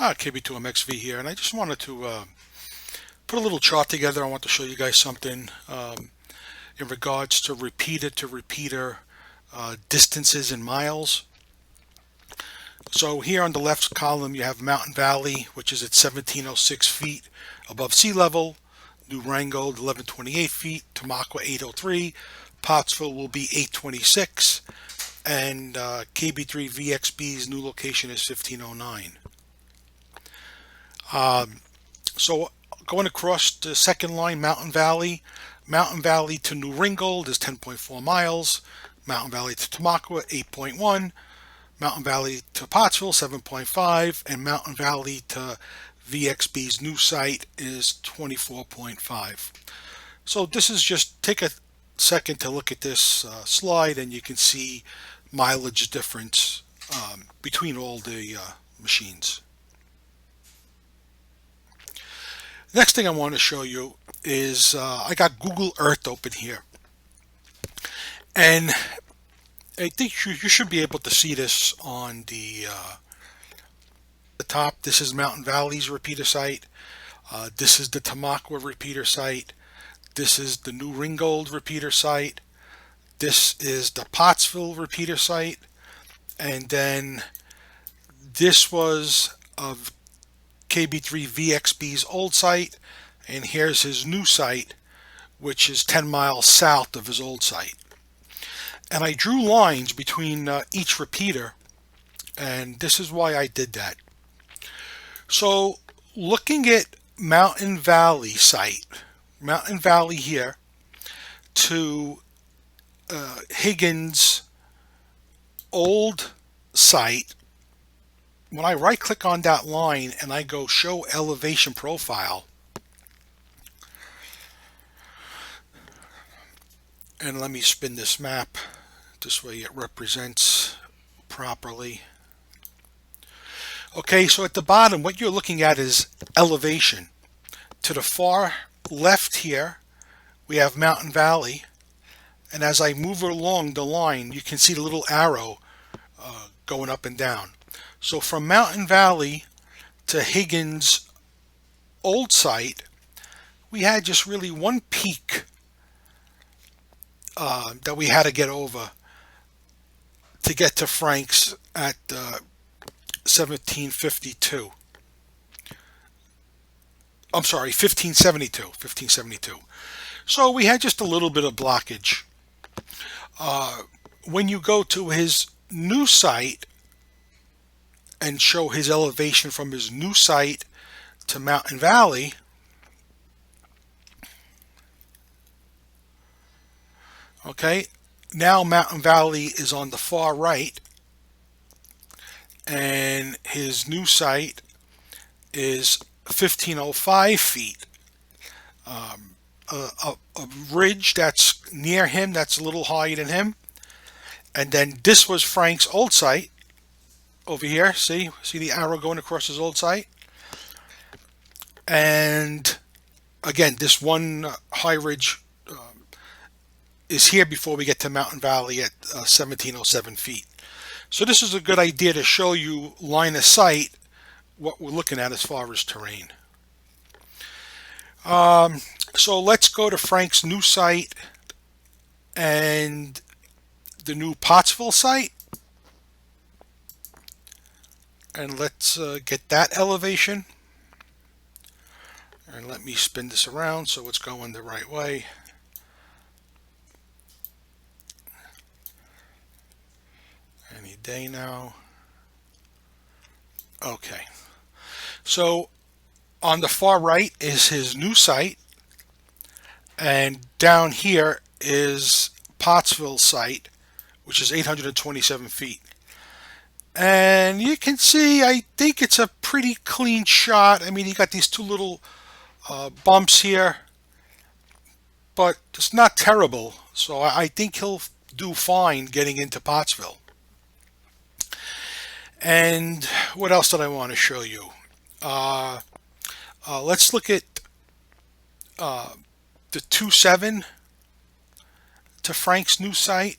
KB2MXV here, and I just wanted to put a little chart together. I want to show you guys something in regards to repeater distances in miles. So here on the left column you have Mountain Valley, which is at 1706 feet above sea level. Durango 1128 feet, Tamaqua 803, Pottsville will be 826, and KB3VXB's new location is 1509. So going across the second line, Mountain Valley to New Ringgold is 10.4 miles, Mountain Valley to Tamaqua 8.1, Mountain Valley to Pottsville 7.5, and Mountain Valley to VXB's new site is 24.5. So this is just, take a second to look at this slide and you can see mileage difference between all the machines. Next thing I want to show you is I got Google Earth open here, and I think you should be able to see this on the top. This is Mountain Valley's repeater site. This is the Tamaqua repeater site. This is the New Ringgold repeater site. This is the Pottsville repeater site, and then this was of KB3VXB's old site, and here's his new site, which is 10 miles south of his old site. And I drew lines between each repeater, and this is why I did that. So looking at Mountain Valley site, Mountain Valley here, to Higgins' old site, when I right click on that line and I go show elevation profile, and let me spin this map this way it represents properly. Okay, so at the bottom what you're looking at is elevation. To the far left here we have Mountain Valley, and as I move along the line you can see the little arrow going up and down. So from Mountain Valley to Higgins' old site, we had just really one peak that we had to get over to get to Frank's at 1752. I'm sorry, 1572. So we had just a little bit of blockage. When you go to his new site and show his elevation from his new site to Mountain Valley, okay, now Mountain Valley is on the far right, and his new site is 1505 feet. A ridge that's near him, that's a little higher than him, and then this was Frank's old site over here. See the arrow going across his old site, and again this one high ridge is here before we get to Mountain Valley at 1707 feet. So this is a good idea to show you line of sight what we're looking at as far as terrain. So let's go to Frank's new site and the new Pottsville site, and let's get that elevation, and let me spin this around so it's going the right way. Any day now. Okay, so on the far right is his new site, and down here is Pottsville site, which is 827 feet. And you can see, I think it's a pretty clean shot. I mean, you got these two little bumps here, but it's not terrible. So I think he'll do fine getting into Pottsville. And what else did I want to show you? Let's look at the 2.7 to Frank's new site.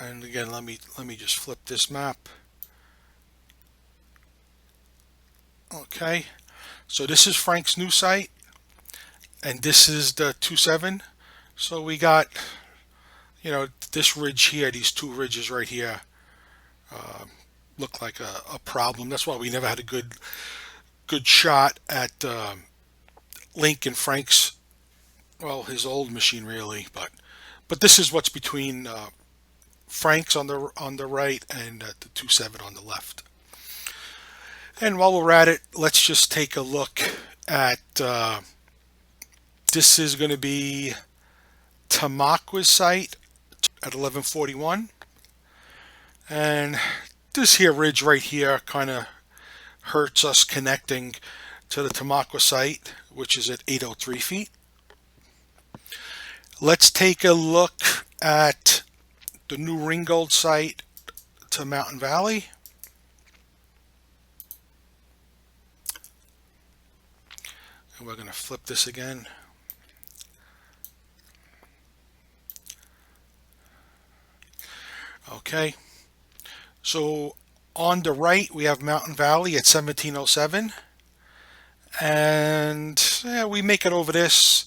And again, let me just flip this map. Okay, so this is Frank's new site, and this is the 2-7. So we got, this ridge here, these two ridges right here, look like a problem. That's why we never had a good shot at Link and Frank's, well, his old machine really, but this is what's between Frank's on the right and the 2-7 on the left. And while we're at it, let's just take a look at this is going to be Tamakwa's site at 1141, and this here ridge right here kind of hurts us connecting to the Tamakwa site, which is at 803 feet. Let's take a look at the new Ringgold site to Mountain Valley. And we're going to flip this again. Okay, so on the right we have Mountain Valley at 1707, and we make it over this.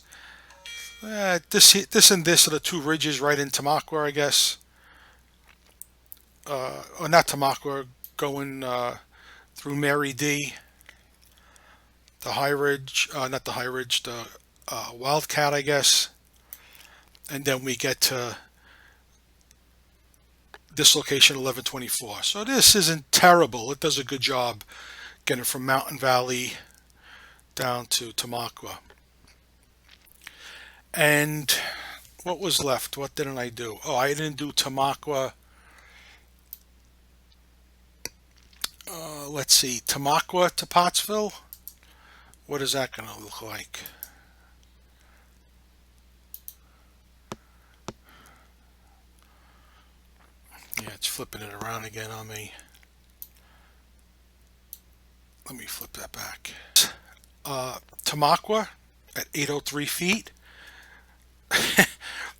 This and this are the two ridges right in Tamakwa, I guess. Or not Tamakwa, going through Mary D. The high ridge, not the high ridge, the Wildcat, I guess. And then we get to this location, 1124. So this isn't terrible. It does a good job getting from Mountain Valley down to Tamakwa. And what was left? What didn't I do? Oh, I didn't do Tamakwa. Let's see, Tamakwa to Pottsville. What is that going to look like? Yeah, it's flipping it around again on me. Let me flip that back. Tamakwa at 803 feet.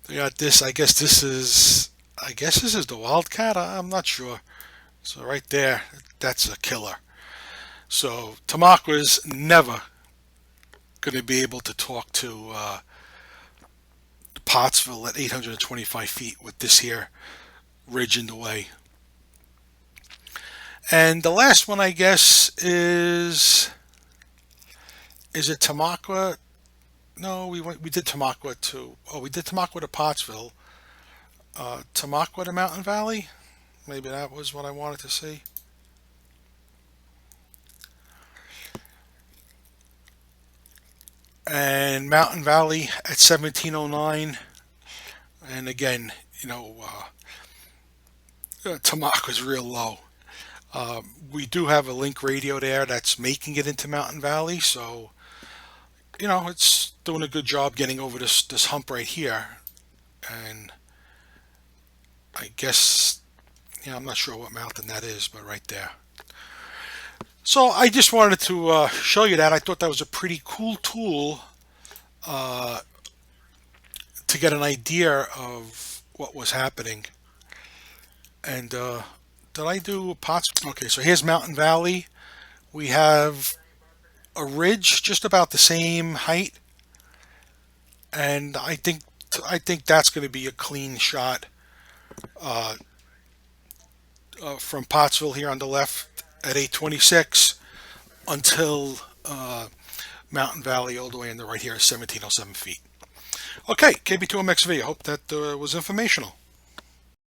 We got this. I guess this is the Wildcat. I'm not sure. So right there, that's a killer. So Tamakwa's never going to be able to talk to Pottsville at 825 feet with this here ridge in the way. And the last one, I guess, is it Tamakwa? No, we did Tamakwa to, we did Tamakwa to Pottsville. Tamakwa to Mountain Valley? Maybe that was what I wanted to see. And Mountain Valley at 1709. And again, Tamakwa's real low. We do have a Link radio there that's making it into Mountain Valley, so it's doing a good job getting over this hump right here. And I guess, I'm not sure what mountain that is, but right there. So I just wanted to show you that. I thought that was a pretty cool tool to get an idea of what was happening. And did I do Potts? Okay, so here's Mountain Valley. We have a ridge just about the same height, and I think that's going to be a clean shot from Pottsville here on the left at 826 until Mountain Valley all the way in the right here is 1707 feet. Okay, KB2MXV. I hope that was informational.